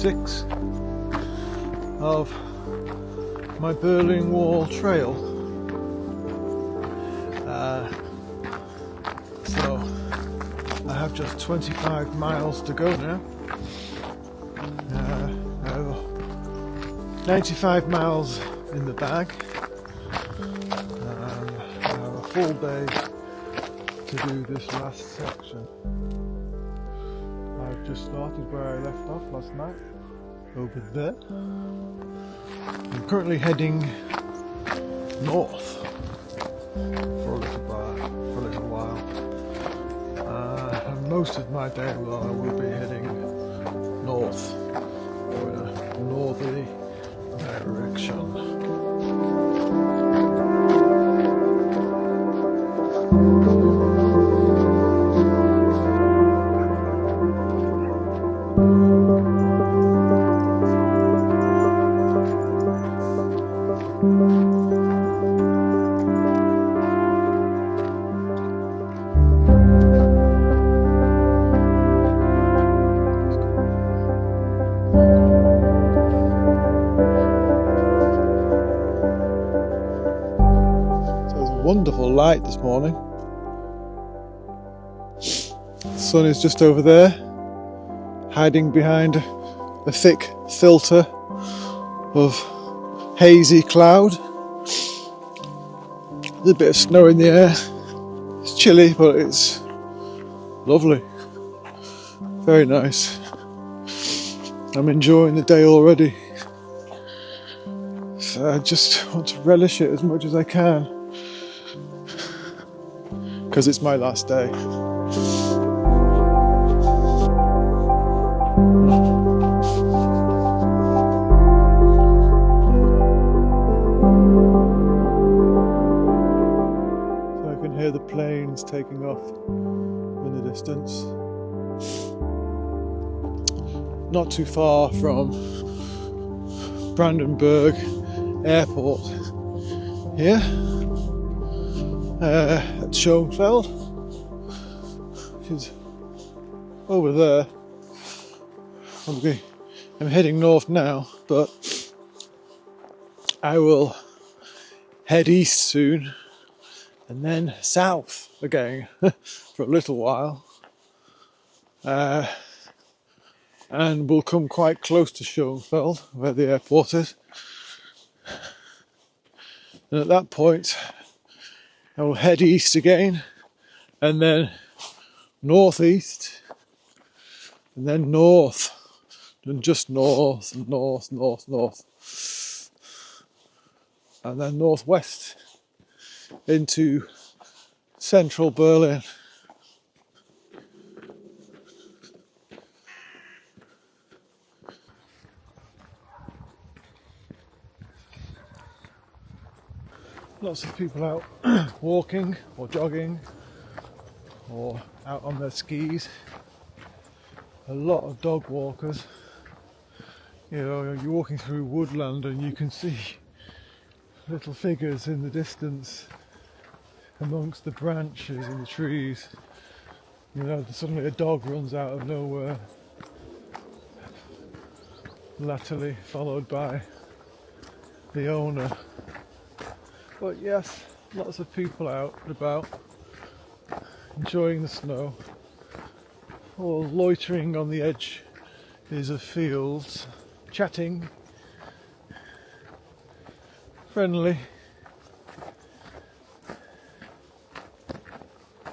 6 of my Berlin Wall trail. So I have just 25 miles to go now. I have 95 miles in the bag. I have a full day to do this last section. I've just started where I left off last night, over there. I'm currently heading north for a little while. And most of my day I will be heading north, or in a northerly direction. Wonderful light this morning. The sun is just over there, hiding behind a thick filter of hazy cloud. There's a bit of snow in the air. It's chilly, but it's lovely. Very nice. I'm enjoying the day already. So I just want to relish it as much as I can, because it's my last day. So I can hear the planes taking off in the distance. Not too far from Brandenburg airport here. At Schoenfeld, which is over there. I'm heading north now, but I will head east soon and then south again for a little while, and we'll come quite close to Schoenfeld, where the airport is, and at that point I will head east again, and then northeast, and then north, and just north, and north, and then northwest into central Berlin. Lots of people out walking or jogging or out on their skis. A lot of dog walkers. You know, you're walking through woodland and you can see little figures in the distance amongst the branches and the trees. You know, suddenly a dog runs out of nowhere, latterly followed by the owner. But yes, lots of people out and about, enjoying the snow, or loitering on the edges of fields, chatting, friendly.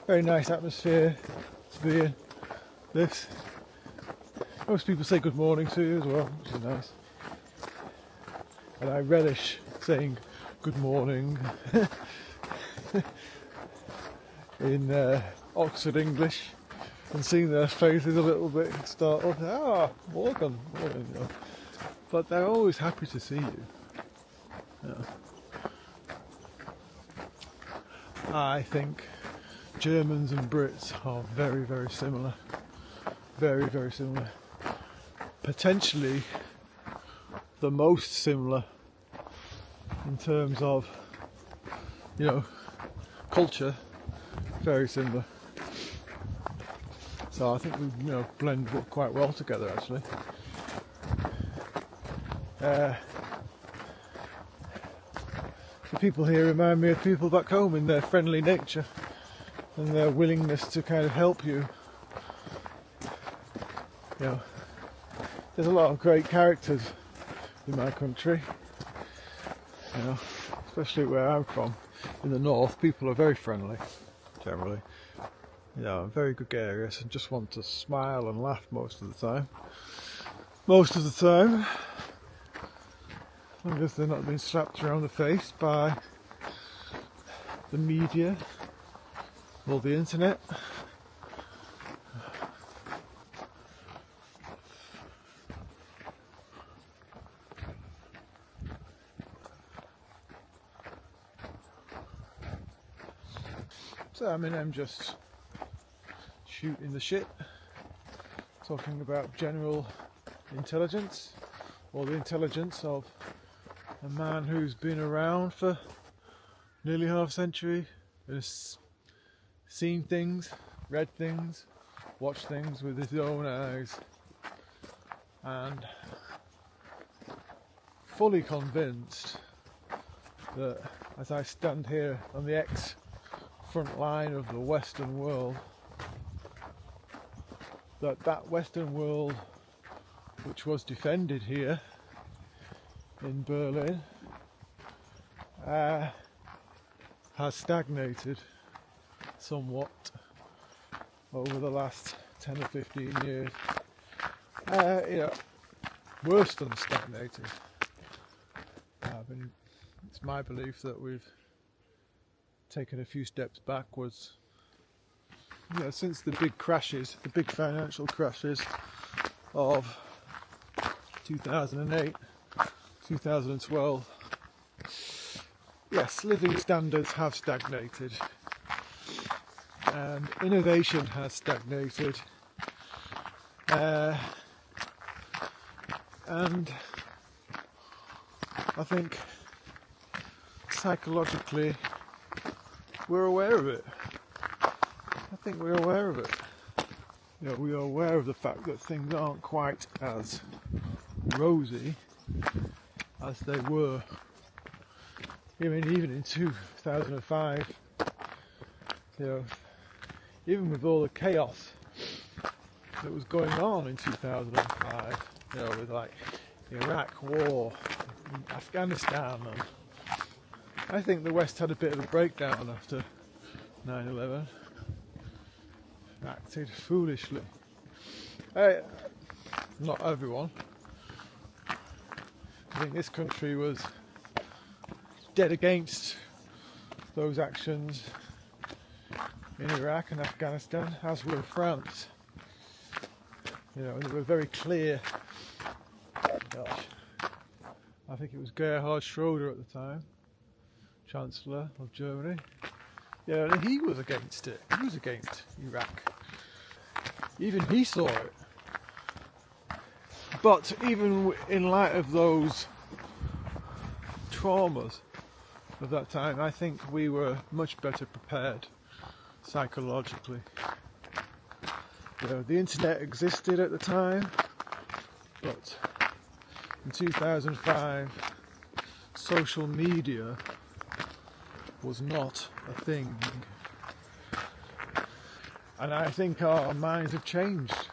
Very nice atmosphere to be in this. Most people say good morning to you as well, which is nice. And I relish saying good morning in Oxford English and seeing their faces a little bit startled. Morgan. But they're always happy to see you. Yeah. I think Germans and Brits are very, very similar. Very, very similar. Potentially the most similar in terms of, you know, culture. Very similar. So I think we, blend quite well together actually. The people here remind me of people back home in their friendly nature and their willingness to kind of help you. You know, there's a lot of great characters in my country, you know, especially where I'm from in the north. People are very friendly generally, you know, very gregarious and just want to smile and laugh most of the time, as long as they're not being slapped around the face by the media or the internet. So I mean, I'm just shooting the shit, talking about general intelligence, or the intelligence of a man who's been around for nearly half a century, has seen things, read things, watched things with his own eyes, and fully convinced that as I stand here on the front line of the Western world, that Western world which was defended here in Berlin has stagnated somewhat over the last 10 or 15 years. You know, worse than stagnated. It's my belief that we've taken a few steps backwards. You know, since the big crashes, the big financial crashes of 2008, 2012, yes, living standards have stagnated, and innovation has stagnated, and I think psychologically we're aware of it. I think we're aware of it. You know, we are aware of the fact that things aren't quite as rosy as they were. I mean, even in 2005, you know, even with all the chaos that was going on in 2005, you know, with like the Iraq War, Afghanistan, and I think the West had a bit of a breakdown after 9/11. Acted foolishly. Not everyone. I think this country was dead against those actions in Iraq and Afghanistan, as were France. You know, they were very clear. Gosh, I think it was Gerhard Schroeder at the time, Chancellor of Germany. Yeah, and he was against it. He was against Iraq. Even he saw it. But even in light of those traumas of that time, I think we were much better prepared psychologically. You know, the internet existed at the time, but in 2005, social media was not a thing. And I think our minds have changed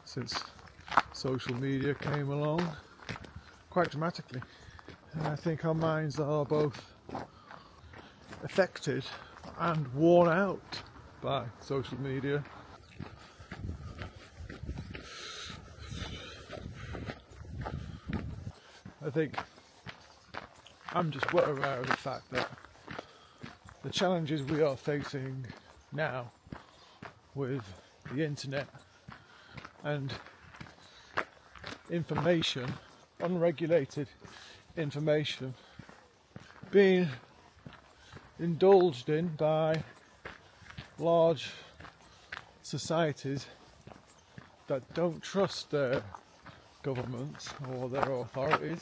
since social media came along, quite dramatically. And I think our minds are both affected and worn out by social media. I think I'm just well aware of the fact that the challenges we are facing now with the internet and information, unregulated information, being indulged in by large societies that don't trust their governments or their authorities,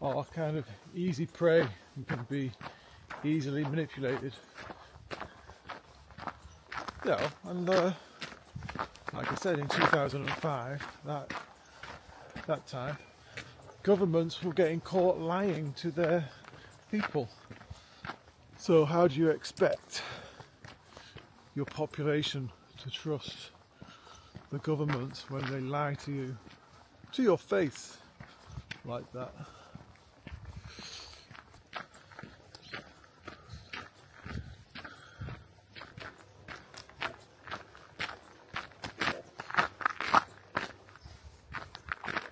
are kind of easy prey and can be easily manipulated. Yeah, and like I said, in 2005, that time, governments were getting caught lying to their people. So how do you expect your population to trust the government when they lie to you, to your face, like that?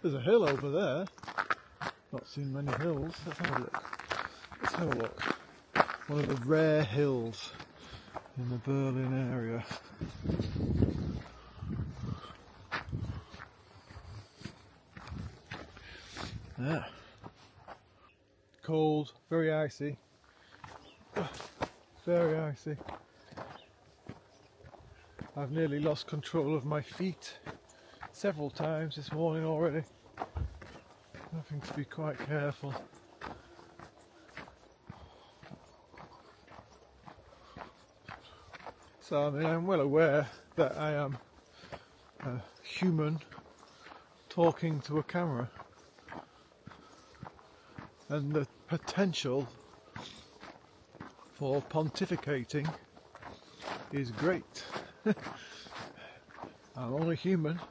There's a hill over there. Not seen many hills. Let's have a look. Let's have a look. One of the rare hills in the Berlin area. Yeah. Cold, very icy. Very icy. I've nearly lost control of my feet several times this morning already. Having to be quite careful. So I mean, I'm well aware that I am a human talking to a camera, and the potential for pontificating is great. I'm only human,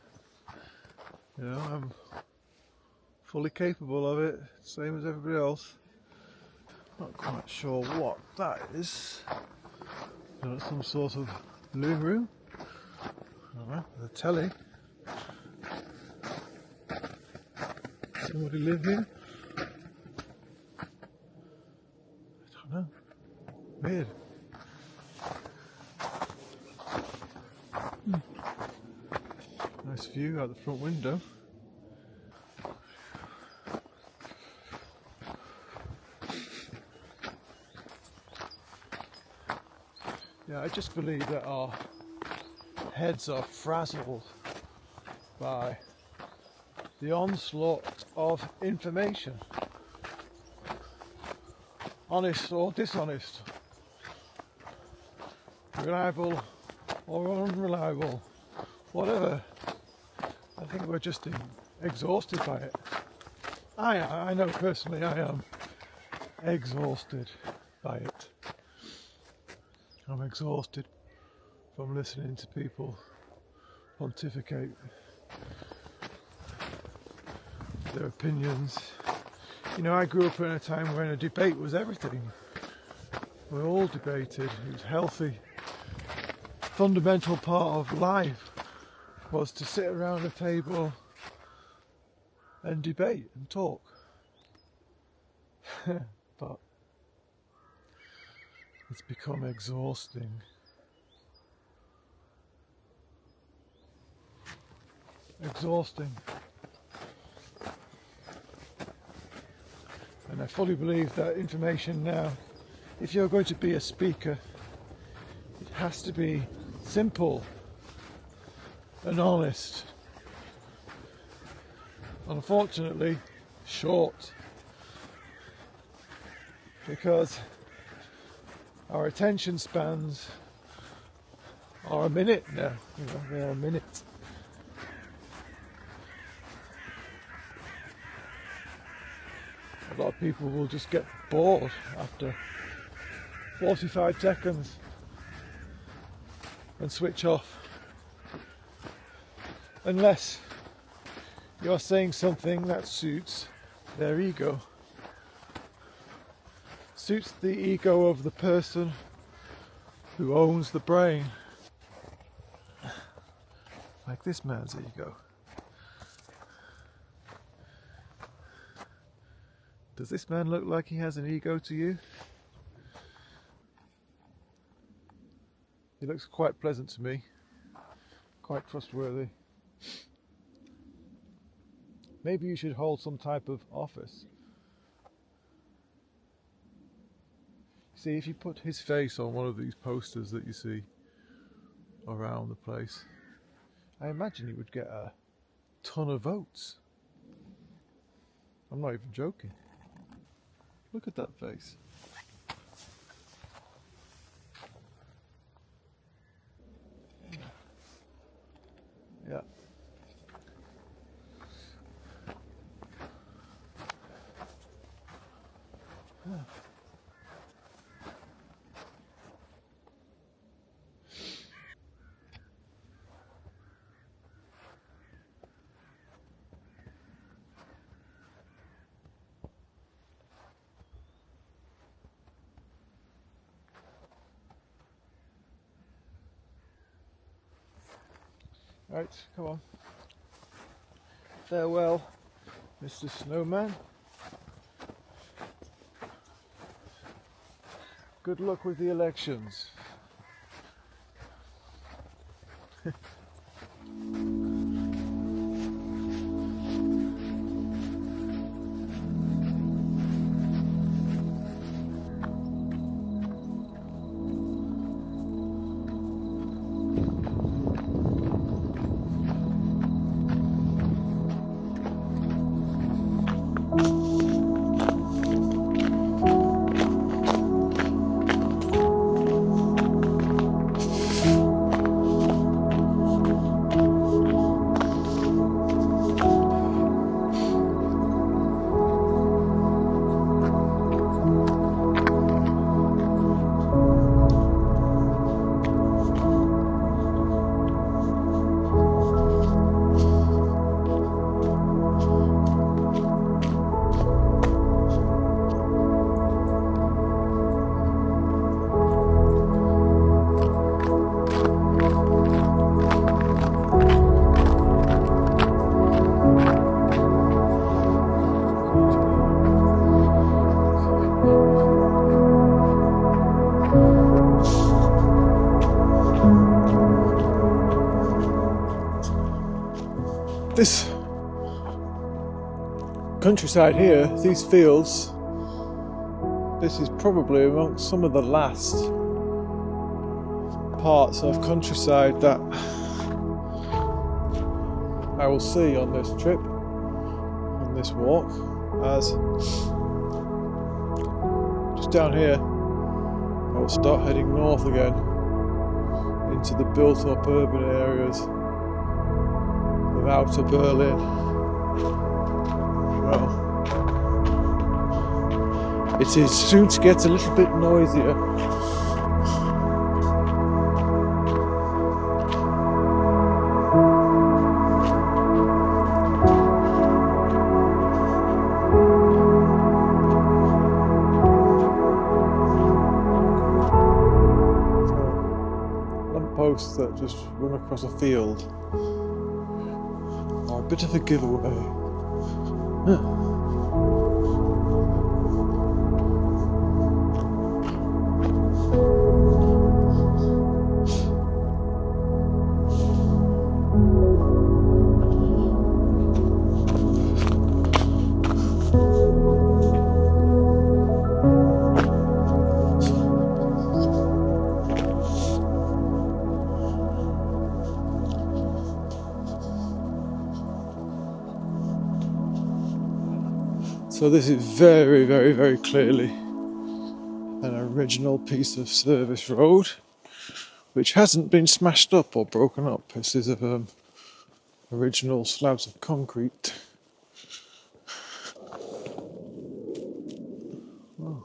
you know, I'm fully capable of it, same as everybody else. Not quite sure what that is. Some sort of living room. I don't know, the telly. Somebody live here? I don't know. Weird. Nice view out the front window. Yeah, I just believe that our heads are frazzled by the onslaught of information, honest or dishonest, reliable or unreliable, whatever. I think we're just exhausted by it. I know personally I am exhausted by it. I'm exhausted from listening to people pontificate their opinions. You know, I grew up in a time when a debate was everything. We all debated. It was healthy. Fundamental part of life was to sit around a table and debate and talk. But it's become exhausting. Exhausting. And I fully believe that information now, if you're going to be a speaker, it has to be simple and honest. Unfortunately, short. Because our attention spans are a minute now. You know, they're a minute. A lot of people will just get bored after 45 seconds and switch off. Unless you're saying something that suits their ego. Suits the ego of the person who owns the brain. Like this man's ego. Does this man look like he has an ego to you? He looks quite pleasant to me. Quite trustworthy. Maybe you should hold some type of office. See, if you put his face on one of these posters that you see around the place, I imagine he would get a ton of votes. I'm not even joking. Look at that face. Yeah. Right, come on. Farewell, Mr. Snowman. Good luck with the elections. This countryside here, these fields, this is probably amongst some of the last parts of countryside that I will see on this trip, on this walk, as just down here I will start heading north again into the built-up urban areas of outer Berlin. Well, it is soon to get a little bit noisier. Lampposts that just run across a field are a bit of a giveaway. So this is very, very, very clearly an original piece of service road, which hasn't been smashed up or broken up. This is original slabs of concrete. Oh.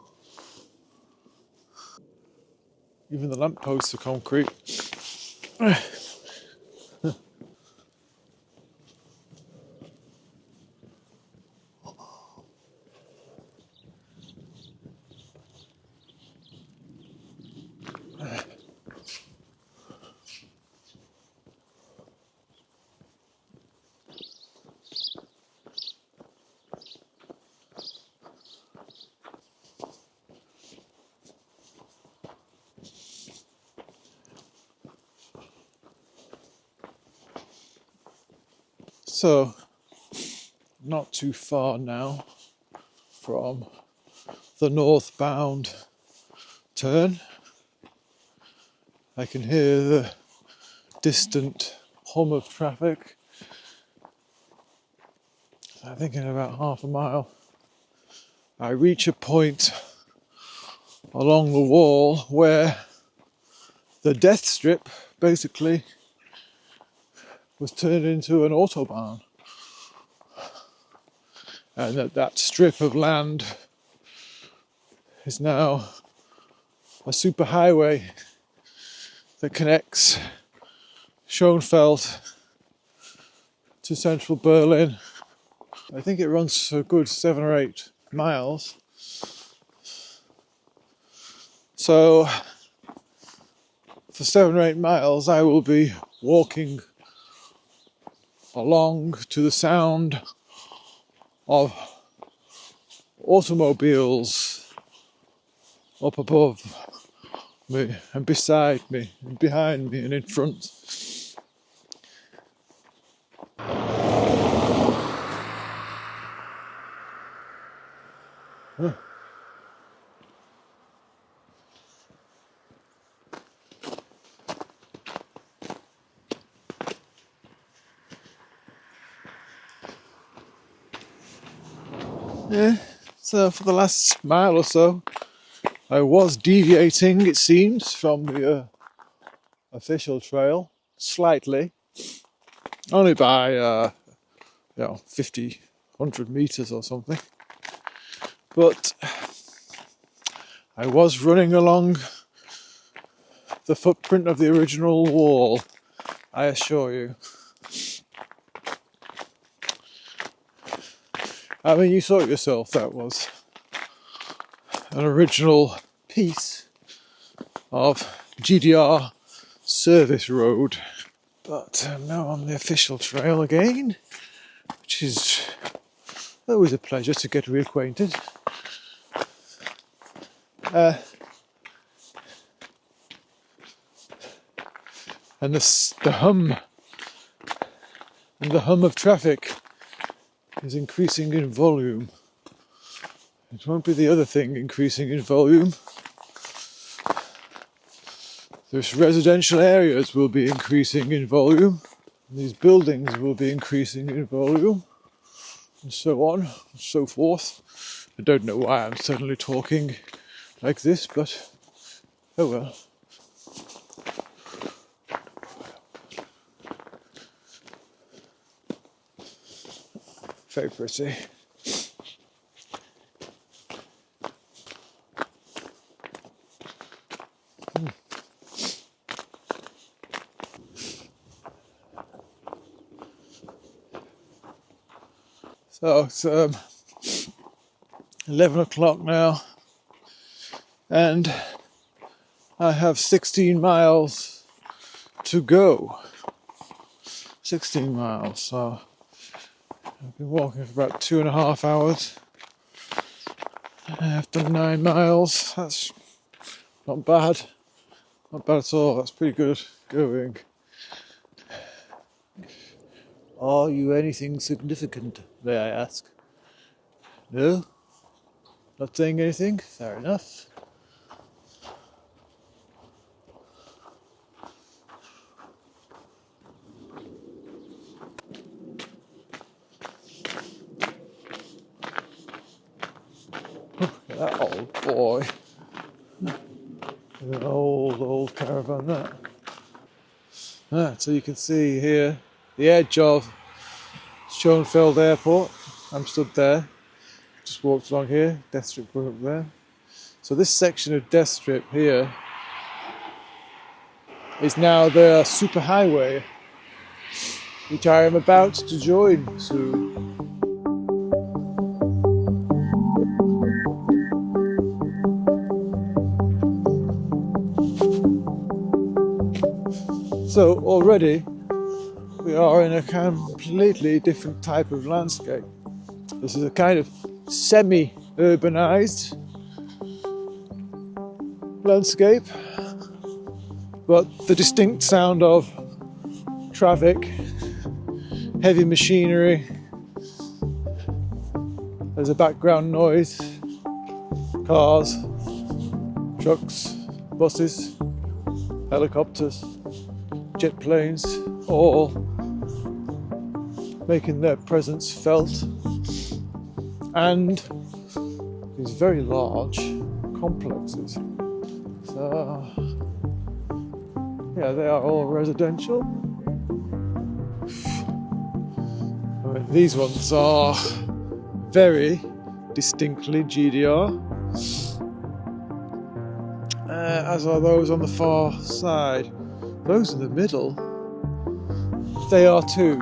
Even the lampposts are concrete. So, not too far now from the northbound turn. I can hear the distant hum of traffic. I think in about half a mile I reach a point along the wall where the death strip basically was turned into an autobahn, and that strip of land is now a superhighway that connects Schoenfeld to central Berlin. I think it runs for a good 7 or 8 miles. So for 7 or 8 miles I will be walking along to the sound of automobiles up above me and beside me and behind me and in front. Yeah, so for the last mile or so I was deviating, it seems, from the official trail slightly, only by 50, 100 meters or something, but I was running along the footprint of the original wall, I assure you. I mean, you saw it yourself, that was an original piece of GDR service road. But I'm now on the official trail again, which is always a pleasure to get reacquainted. And the hum of traffic is increasing in volume. It won't be the other thing increasing in volume. Those residential areas will be increasing in volume. These buildings will be increasing in volume, and so on and so forth. I don't know why I'm suddenly talking like this, but oh well. Very pretty. So it's 11 o'clock now, and I have 16 miles to go. 16 miles, so I've been walking for about 2.5 hours. I've done 9 miles. That's not bad. Not bad at all. That's pretty good going. Are you anything significant, may I ask? No? Not saying anything? Fair enough. Look at that old boy. An old caravan, that. So you can see here the edge of Schoenfeld Airport. I'm stood there, just walked along here, Death Strip going up there. So this section of Death Strip here is now the superhighway, which I am about to join soon. So already we are in a completely different type of landscape. This is a kind of semi-urbanized landscape, but the distinct sound of traffic, heavy machinery, there's a background noise, cars, trucks, buses, helicopters, jet planes, all making their presence felt, and these very large complexes. So yeah, they are all residential. These ones are very distinctly GDR, as are those on the far side. Those in the middle, they are too,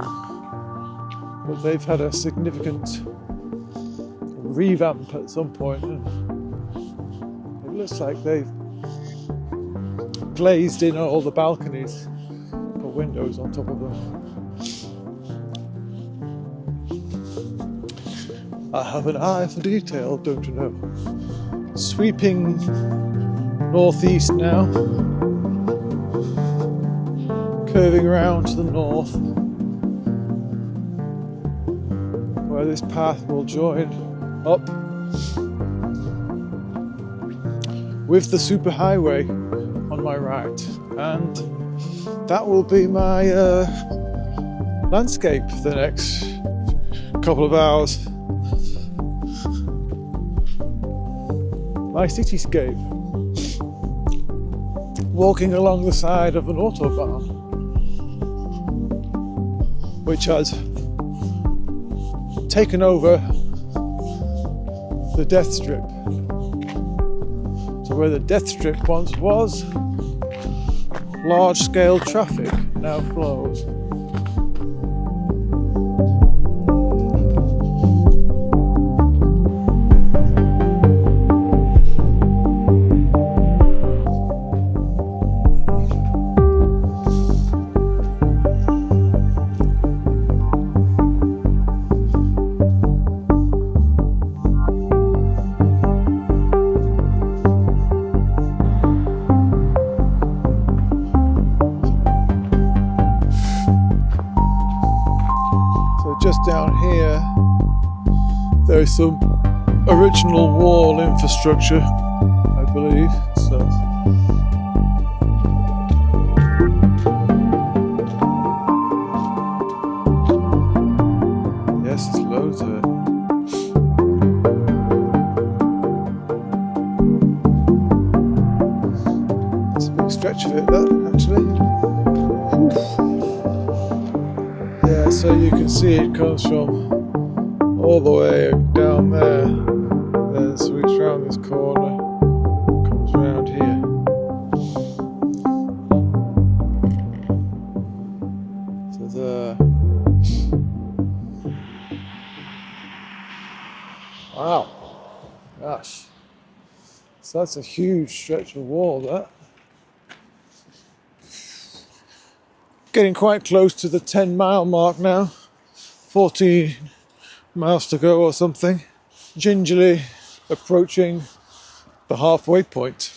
but they've had a significant revamp at some point, and it looks like they've glazed in all the balconies, put windows on top of them. I have an eye for detail, don't you know? Sweeping northeast now, curving around to the north, where this path will join up with the superhighway on my right, and that will be my landscape for the next couple of hours. My cityscape, walking along the side of an autobahn, which has taken over the death strip. So where the death strip once was, large-scale traffic now flows. Just down here, there is some original wall infrastructure, I believe. So, yes, there's loads of it. It's a big stretch of it, that actually. Yeah, so you can see it comes from all the way down there, then sweeps around this corner, comes around here. So there. Wow, gosh. So that's a huge stretch of wall, that. Getting quite close to the 10-mile mark now. 14 miles to go or something. Gingerly approaching the halfway point.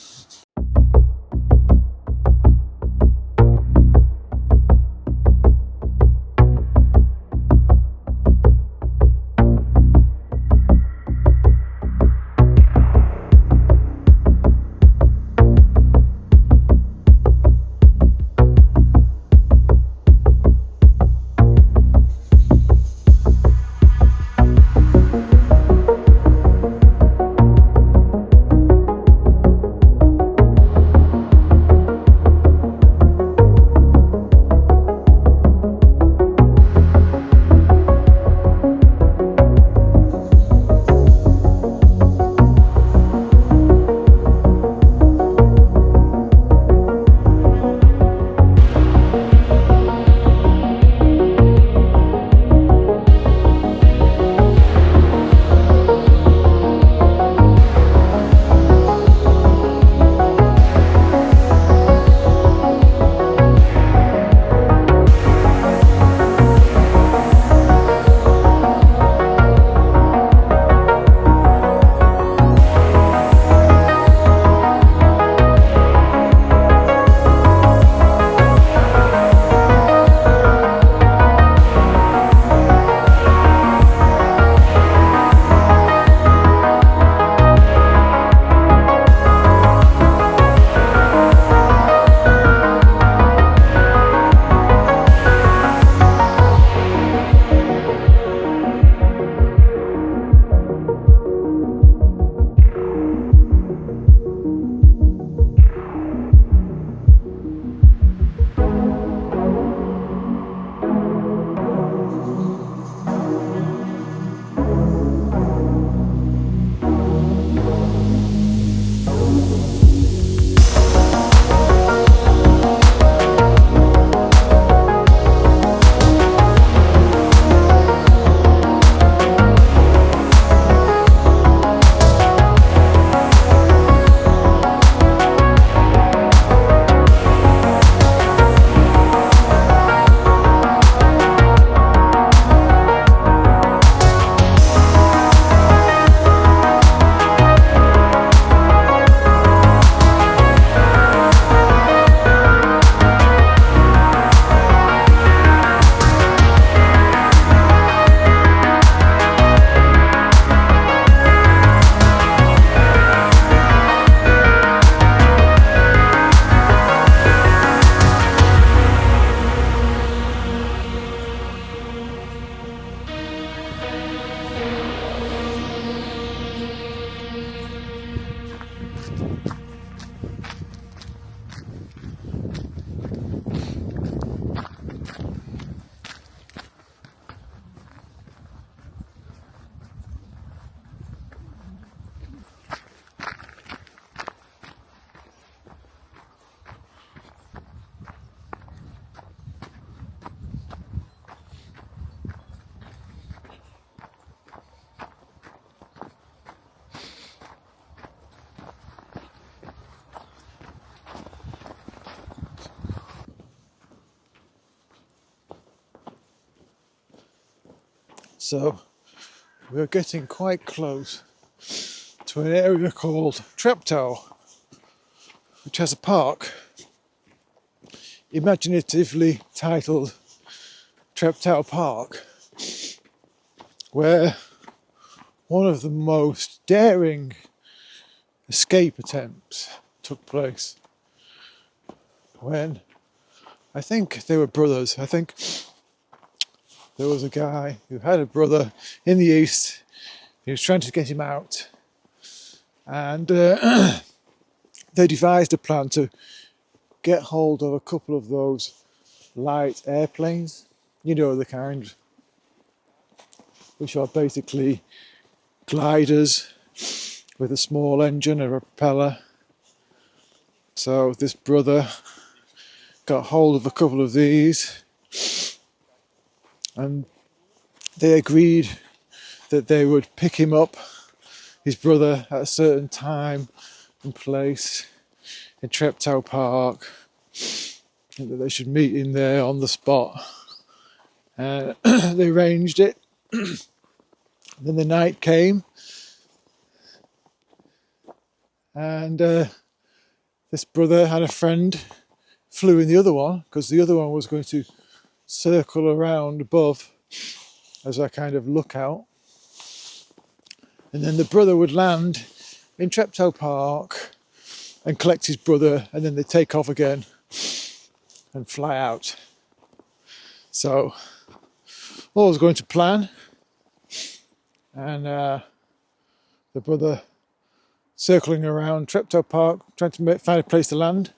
So we're getting quite close to an area called Treptow, which has a park imaginatively titled Treptow Park, where one of the most daring escape attempts took place when, I think they were brothers. I think there was a guy who had a brother in the east. He was trying to get him out, and they devised a plan to get hold of a couple of those light airplanes, you know, the kind which are basically gliders with a small engine and a propeller. So this brother got hold of a couple of these, and they agreed that they would pick him up, his brother, at a certain time and place in Treptow Park, and that they should meet in there on the spot. They arranged it. Then the night came, and this brother had a friend, flew in the other one, because the other one was going to circle around above as a kind of lookout. And then the brother would land in Treptow Park and collect his brother, and then they'd take off again and fly out. So all was going to plan, and the brother circling around Treptow Park, trying to find a place to land.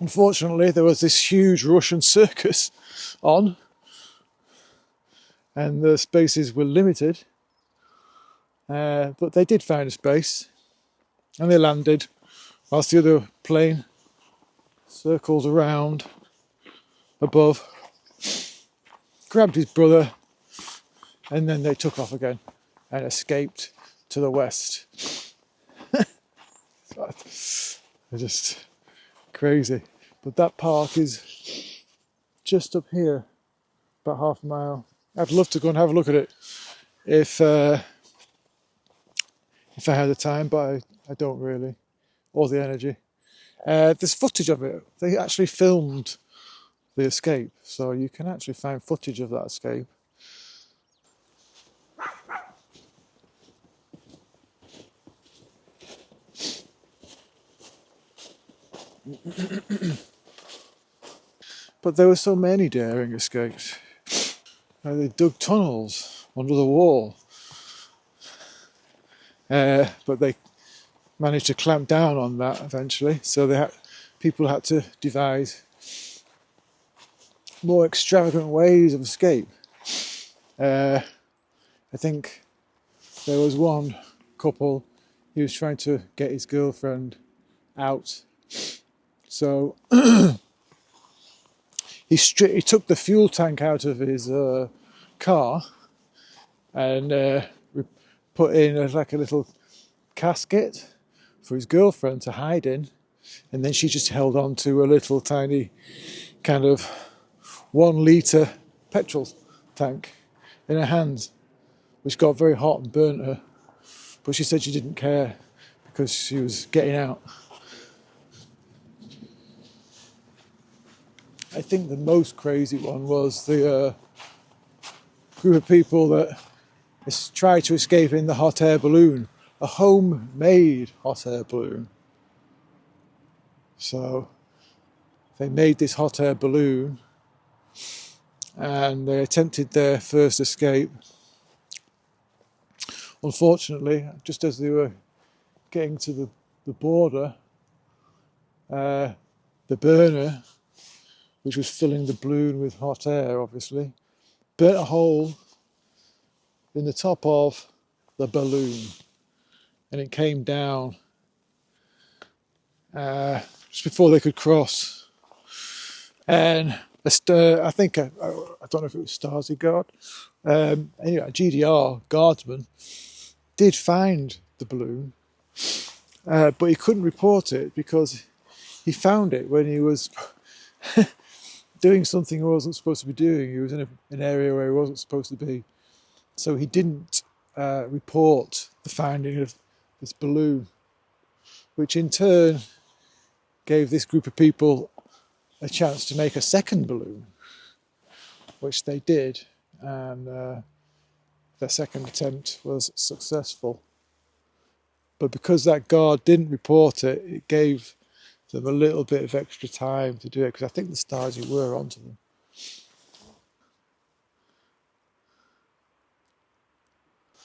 Unfortunately, there was this huge Russian circus on, and the spaces were limited. But they did find a space, and they landed, whilst the other plane circled around above, grabbed his brother, and then they took off again and escaped to the west. Just crazy. But that park is just up here, about half a mile. I'd love to go and have a look at it if I had the time, but I don't really, or the energy. There's footage of it. They actually filmed the escape, so you can actually find footage of that escape. But there were so many daring escapes. They dug tunnels under the wall, but they managed to clamp down on that eventually. So people had to devise more extravagant ways of escape. I think there was one couple, he was trying to get his girlfriend out. So he took the fuel tank out of his car and put in like a little casket for his girlfriend to hide in, and then she just held on to a little tiny kind of 1 litre petrol tank in her hands, which got very hot and burnt her, but she said she didn't care because she was getting out. I think the most crazy one was the group of people that tried to escape in the hot air balloon, a homemade hot air balloon. So they made this hot air balloon and they attempted their first escape. Unfortunately, just as they were getting to the border, the burner, which was filling the balloon with hot air, obviously, burnt a hole in the top of the balloon, and it came down just before they could cross. And I think, I don't know if it was Stasi Guard, anyway, a GDR guardsman did find the balloon, but he couldn't report it because he found it when he was doing something he wasn't supposed to be doing. He was in an area where he wasn't supposed to be. So he didn't report the finding of this balloon, which in turn gave this group of people a chance to make a second balloon, which they did, and their second attempt was successful. But because that guard didn't report it, it gave them a little bit of extra time to do it, because I think the Stasi were onto them.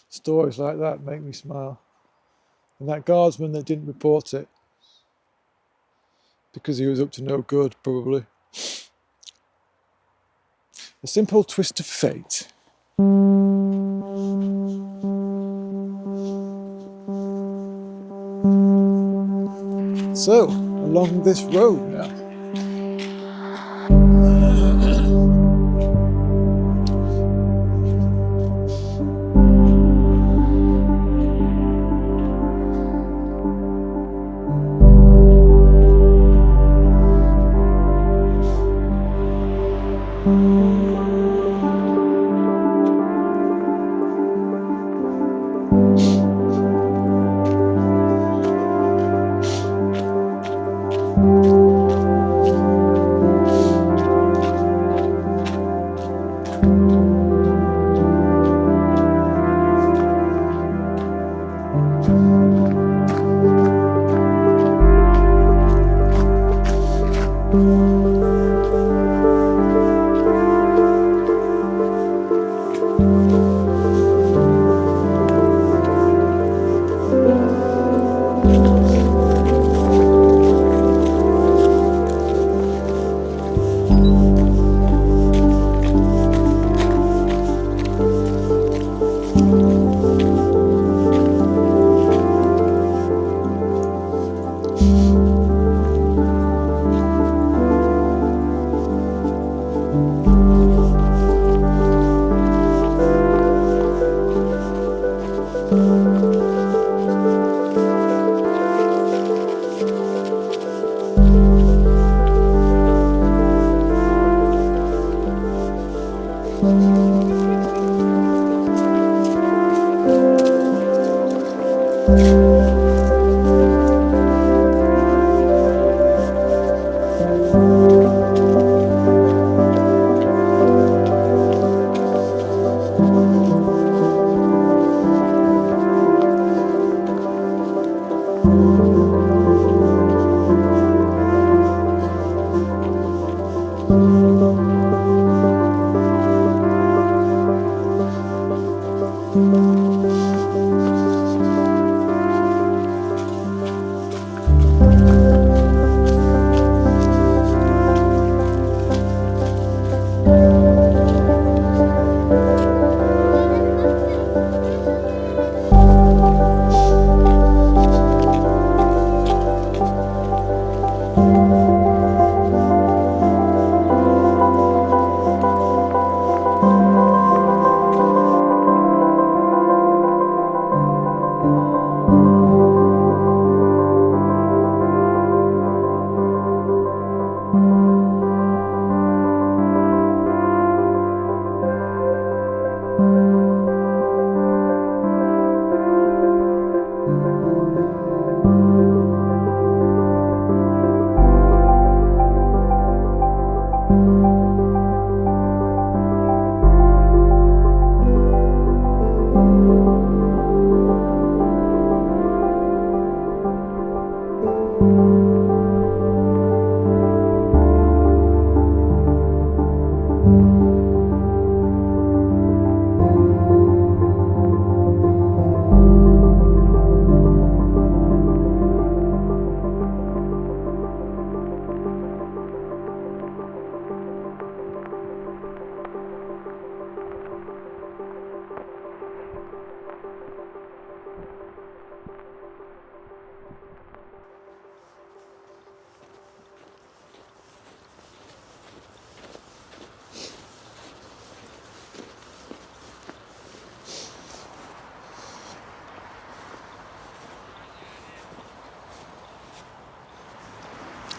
Stories like that make me smile. And that guardsman that didn't report it, because he was up to no good, probably. A simple twist of fate. So, along this road now.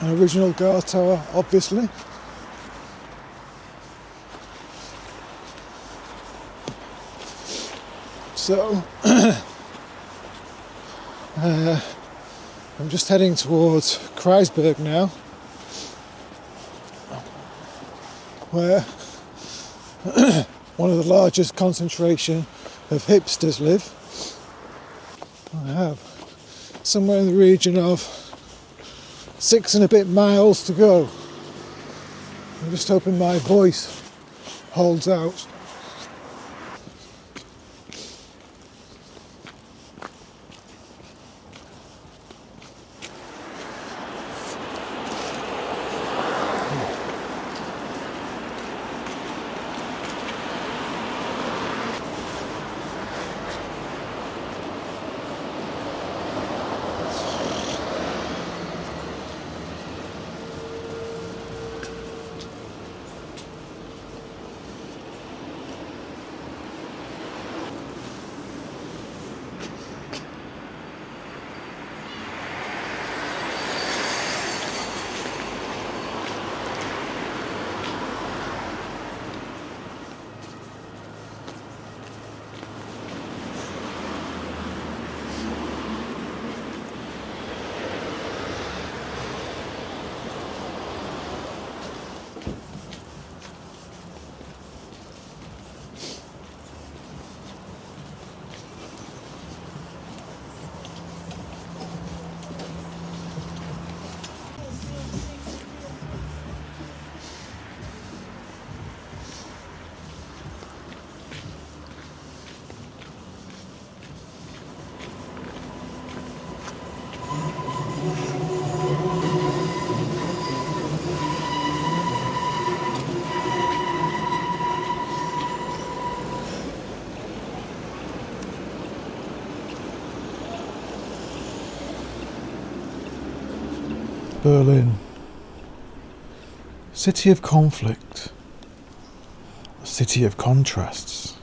An original guard tower, obviously. So I'm just heading towards Kreisberg now, where one of the largest concentration of hipsters live. I have somewhere in the region of 6 and a bit miles to go. I'm just hoping my voice holds out. Berlin. City of conflict. A city of contrasts.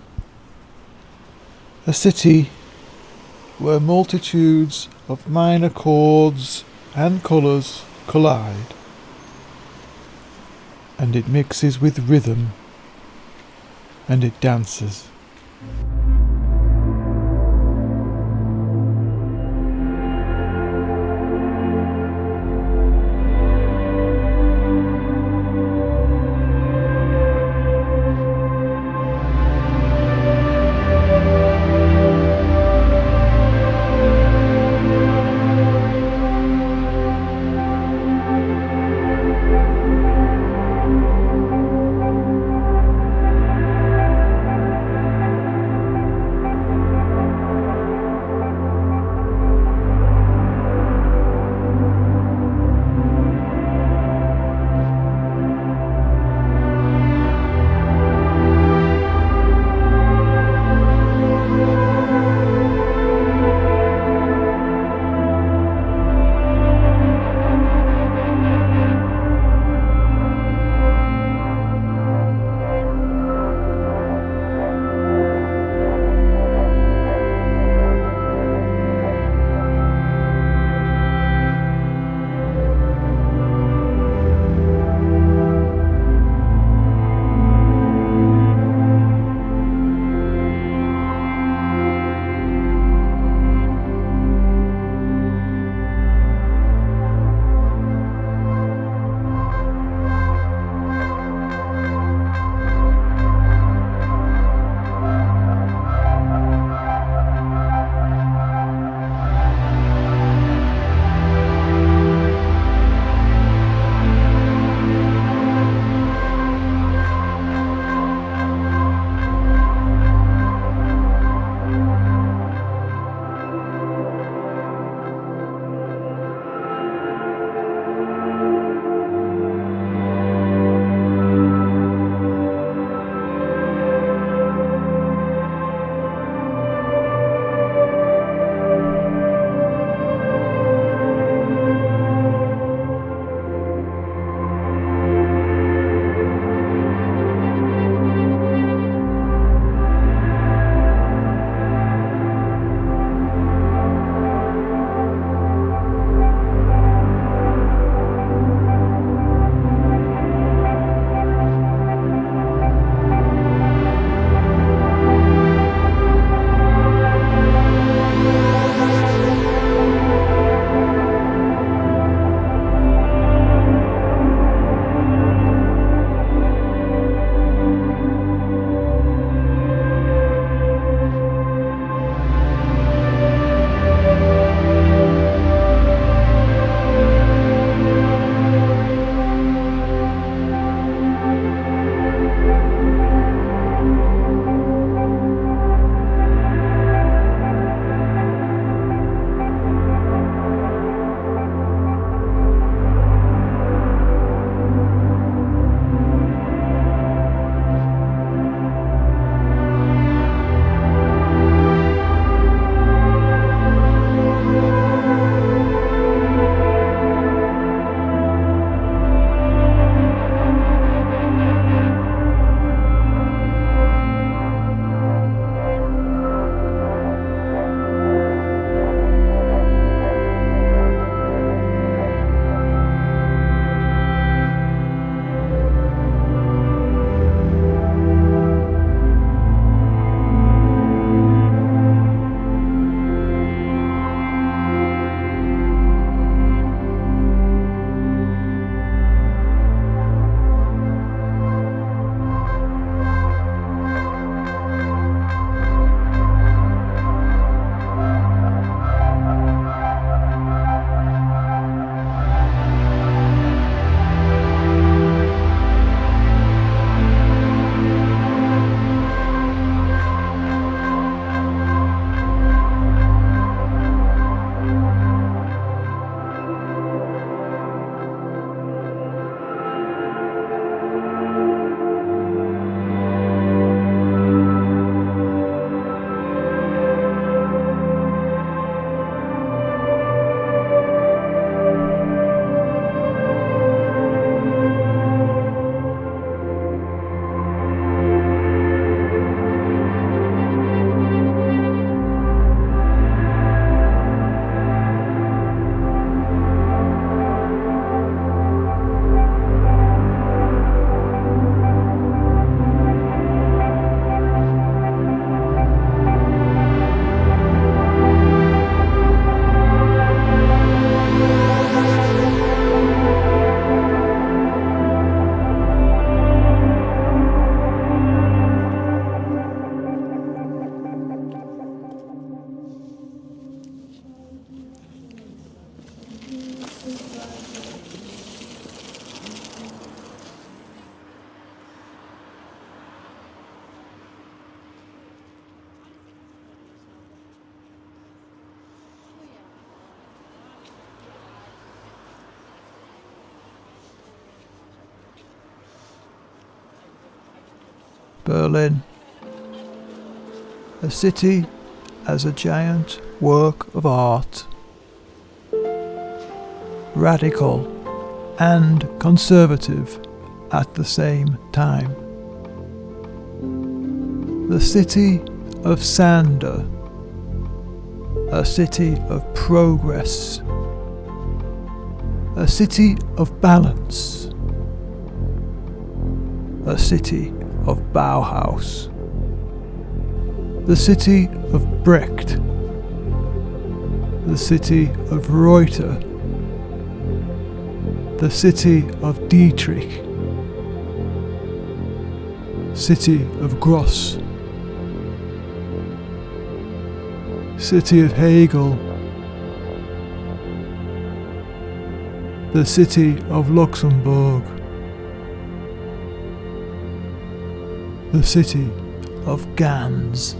A city where multitudes of minor chords and colours collide, and it mixes with rhythm, and it dances. Berlin, a city as a giant work of art, radical and conservative at the same time. The city of Sander, a city of progress, a city of balance, a city of Bauhaus, the city of Brecht, the city of Reuter, the city of Dietrich, city of Gross, city of Hegel, the city of Luxembourg, the city of Gans.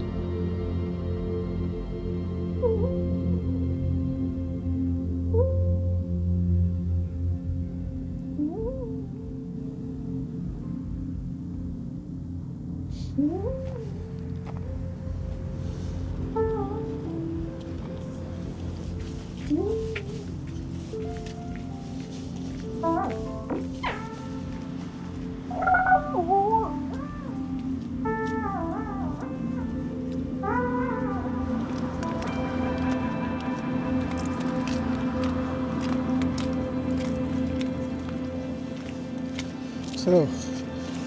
So,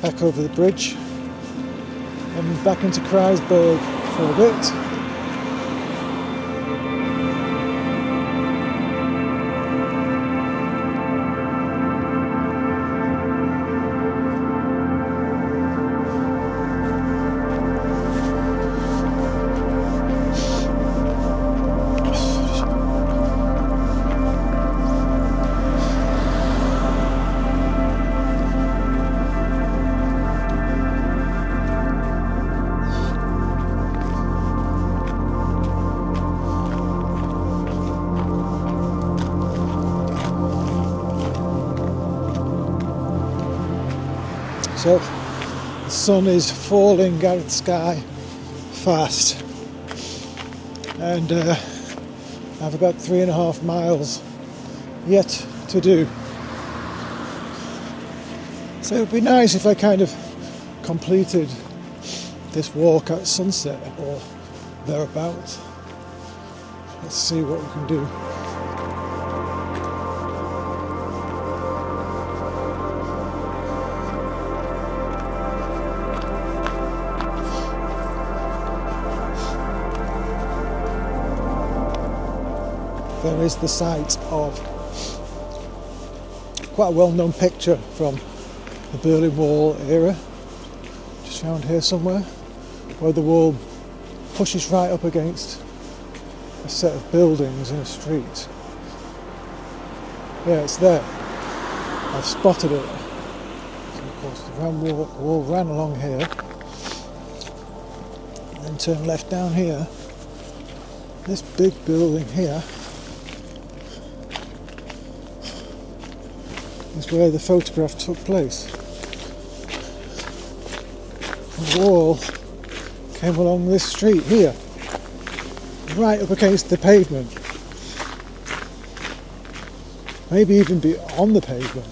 back over the bridge and back into Kreisberg for a bit. So the sun is falling out of the sky fast, and I have about 3.5 miles yet to do. So it would be nice if I kind of completed this walk at sunset or thereabouts. Let's see what we can do. There is the site of quite a well-known picture from the Berlin Wall era, just found here somewhere, where the wall pushes right up against a set of buildings in a street. Yeah, it's there. I've spotted it. So of course the wall ran along here, and then turned left down here. This big building here is where the photograph took place. The wall came along this street here, right up against the pavement. Maybe even be on the pavement.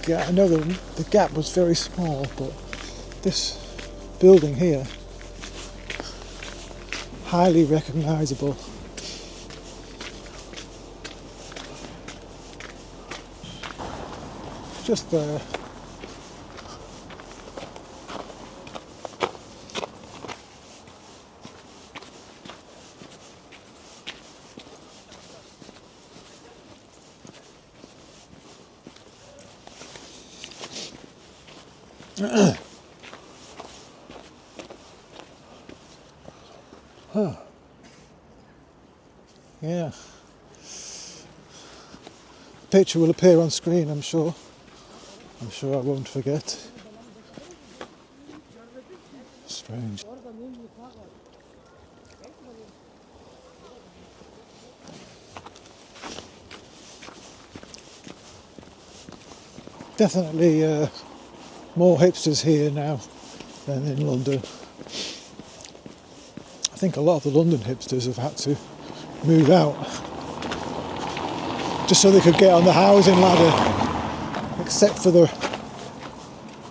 I know the gap was very small, but this building here, highly recognisable. Just there. Huh. Yeah. picture will appear on screen, I'm sure. I'm sure I won't forget. Strange. Definitely more hipsters here now than in London. I think a lot of the London hipsters have had to move out just so they could get on the housing ladder, except for the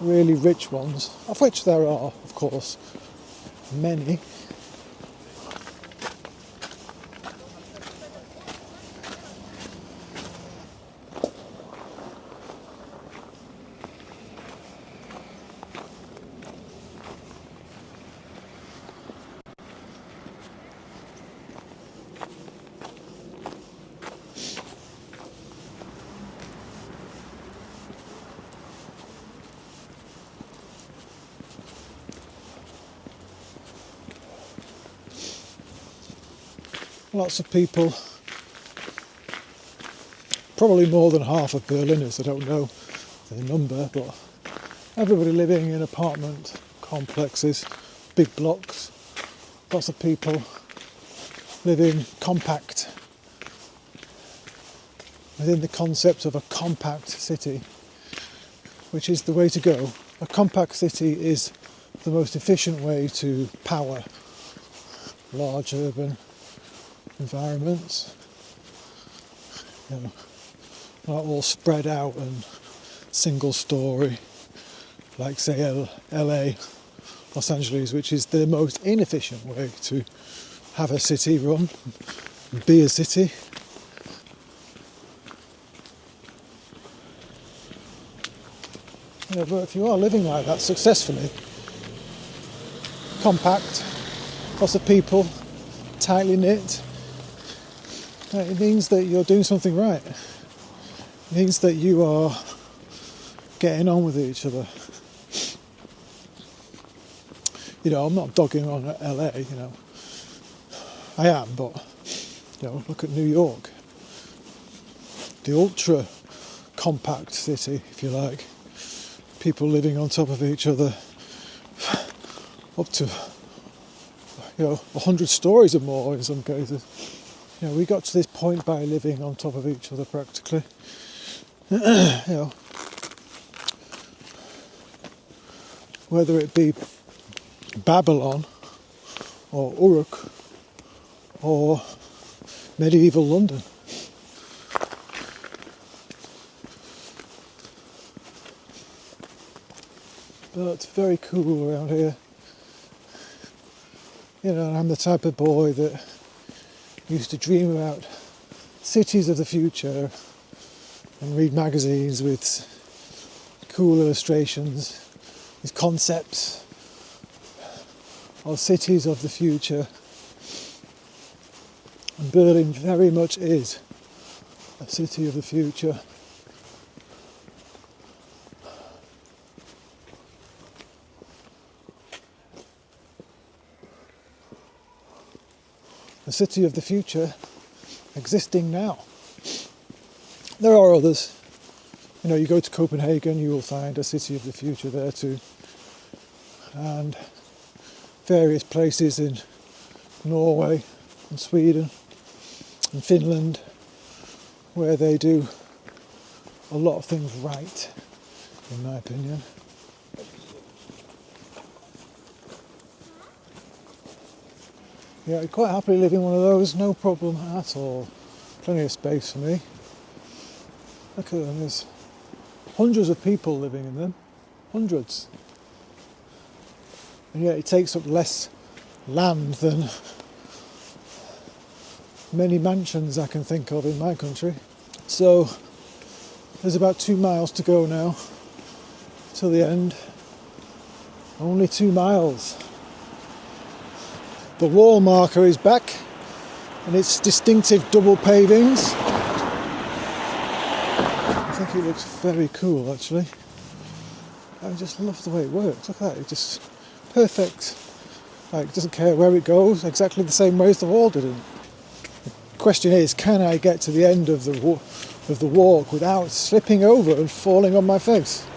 really rich ones, of which there are, of course, many. Lots of people, probably more than half of Berliners, I don't know the number, but everybody living in apartment complexes, big blocks, lots of people living compact, within the concept of a compact city, which is the way to go. A compact city is the most efficient way to power large urban environments, you know, not all spread out and single story like say LA, Los Angeles, which is the most inefficient way to have a city run, be a city. You know, but if you are living like that successfully, compact, lots of people, tightly knit, it means that you're doing something right. It means that you are getting on with each other. You know, I'm not dogging on LA, you know. I am, but, you know, look at New York. The ultra compact city, if you like. People living on top of each other. Up to, you know, 100 stories or more in some cases. You know, we got to this point by living on top of each other practically. You know, whether it be Babylon or Uruk or medieval London. But it's very cool around here. You know, I'm the type of boy that used to dream about cities of the future and read magazines with cool illustrations, with concepts of cities of the future. And Berlin very much is a city of the future. A city of the future existing now. There are others. You know, you go to Copenhagen, you will find a city of the future there too. And various places in Norway and Sweden and Finland where they do a lot of things right, in my opinion. Yeah, I'd quite happily live in one of those, no problem at all. Plenty of space for me. Look at them, there's hundreds of people living in them. Hundreds. And yet it takes up less land than many mansions I can think of in my country. So there's about 2 miles to go now till the end. Only 2 miles. The wall marker is back and its distinctive double pavings. I think it looks very cool actually. I just love the way it works. Look at that, it's just perfect. Like, it doesn't care where it goes, exactly the same way as the wall did. question is, can I get to the end of the walk without slipping over and falling on my face?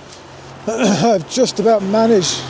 I've just about managed.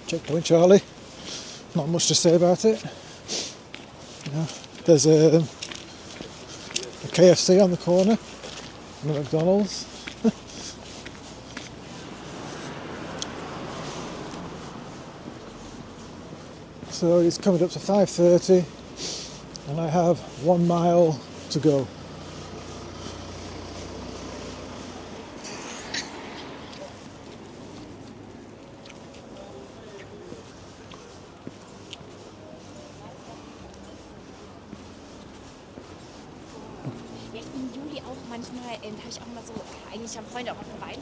Checkpoint Charlie, not much to say about it. There's a KFC on the corner and a McDonald's. So it's coming up to 5:30 and I have 1 mile to go. Manchmal habe ich auch mal so, eigentlich haben Freunde auch auf dem Bein.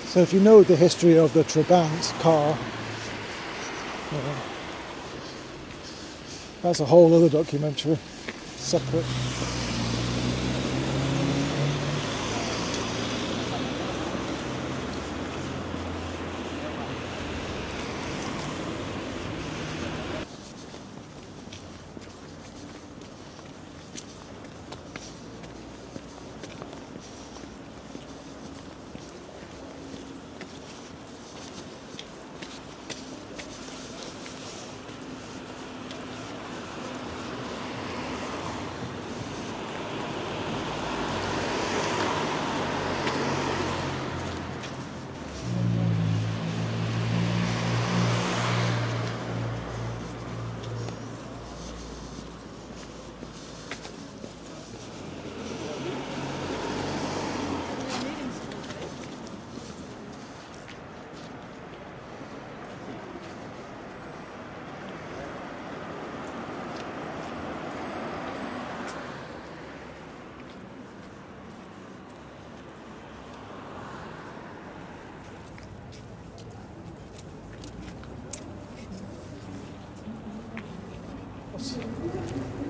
So if you know the history of the Trabant car, that's a whole other documentary, separate.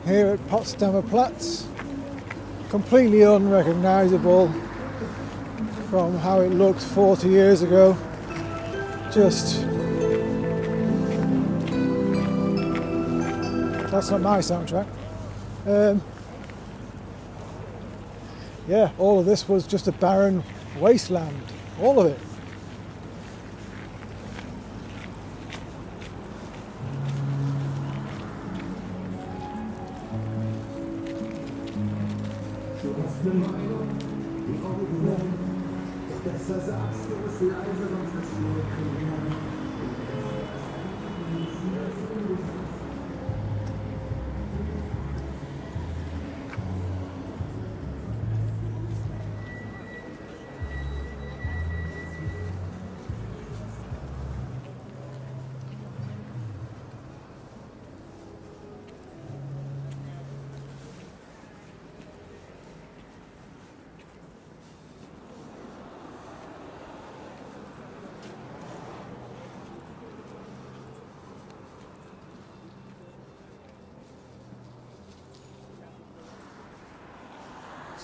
Here at Potsdamer Platz, completely unrecognisable from how it looked 40 years ago. Just, that's not my soundtrack. Yeah, all of this was just a barren wasteland, all of it.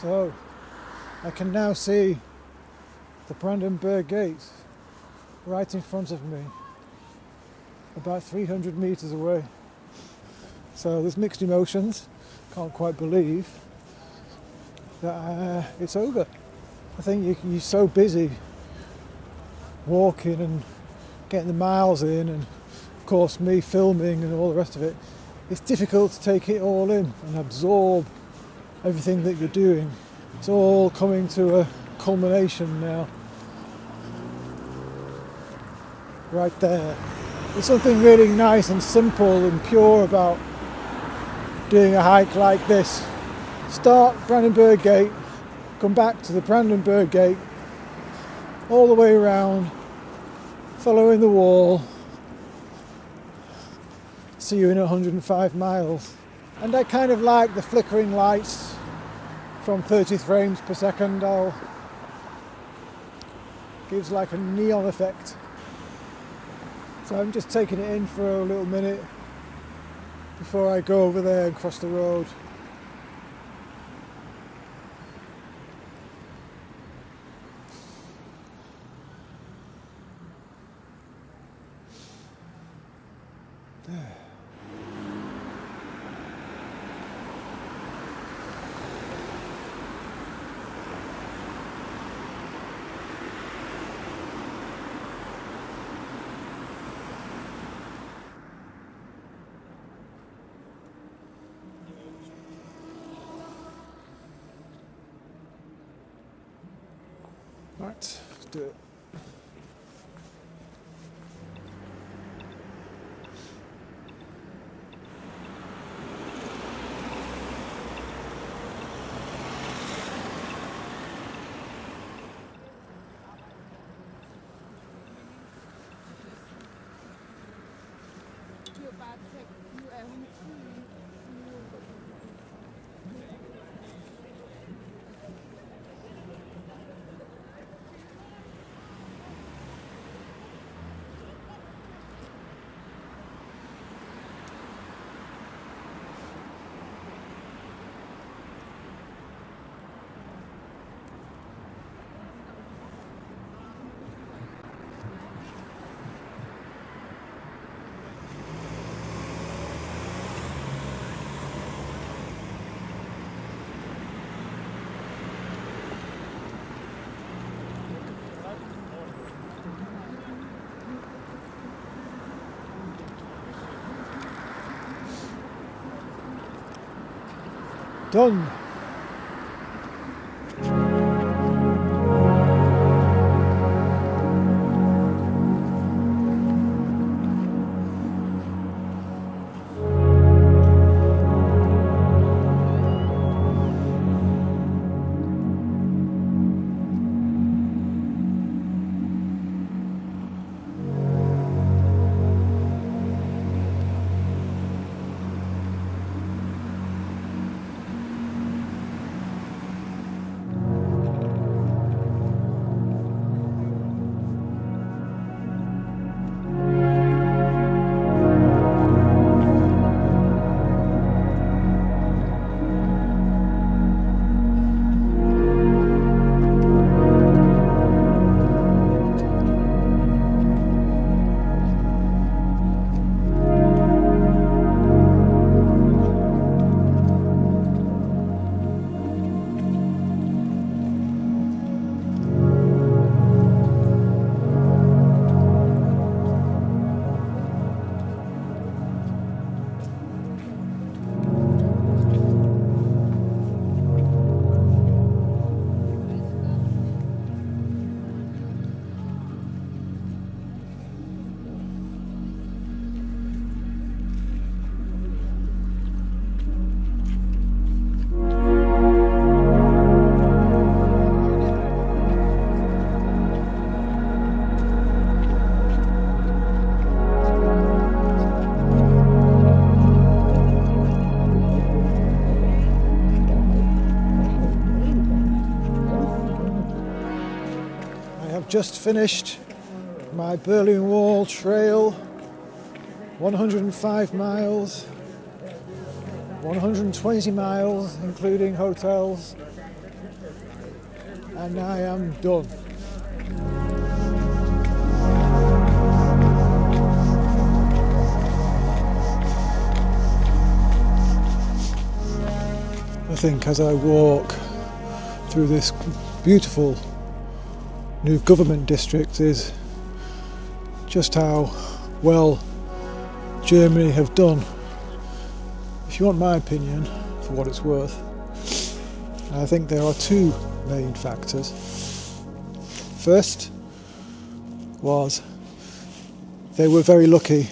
So I can now see the Brandenburg gate right in front of me, about 300 meters away. So there's mixed emotions. Can't quite believe that it's over. I think you're so busy walking and getting the miles in, and of course me filming and all the rest of it, it's difficult to take it all in and absorb everything that you're doing. It's all coming to a culmination now. Right there. There's something really nice and simple and pure about doing a hike like this. Start Brandenburg Gate, come back to the Brandenburg Gate, all the way around, following the wall. See you in 105 miles. And I kind of like the flickering lights from 30 frames per second. Gives like a neon effect. So I'm just taking it in for a little minute before I go over there and cross the road. Right, let's do it. Done. Just finished my Berlin Wall trail, 105 miles, 120 miles including hotels, and I am done. I think as I walk through this beautiful new government district is just how well Germany have done If you want my opinion, for what it's worth, I think there are two main factors. First was they were very lucky,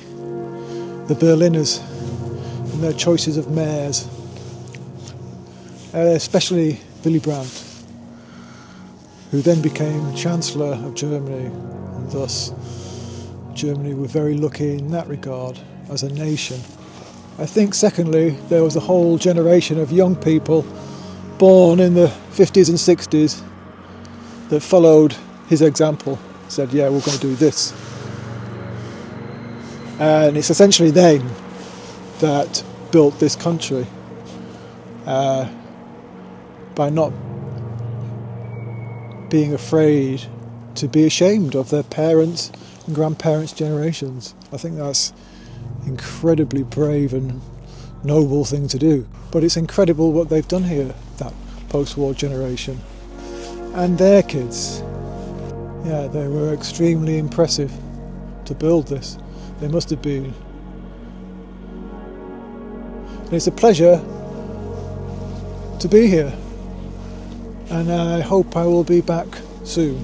the Berliners, in their choices of mayors, especially Willy Brandt, who then became Chancellor of Germany, and thus Germany were very lucky in that regard as a nation. I think secondly, there was a whole generation of young people born in the 50s and 60s that followed his example, said, yeah, we're going to do this. And it's essentially them that built this country by not being afraid to be ashamed of their parents' and grandparents' generations. I think that's incredibly brave and noble thing to do. But it's incredible what they've done here, that post-war generation. And their kids. Yeah, they were extremely impressive to build this. They must have been. And it's a pleasure to be here. And I hope I will be back soon.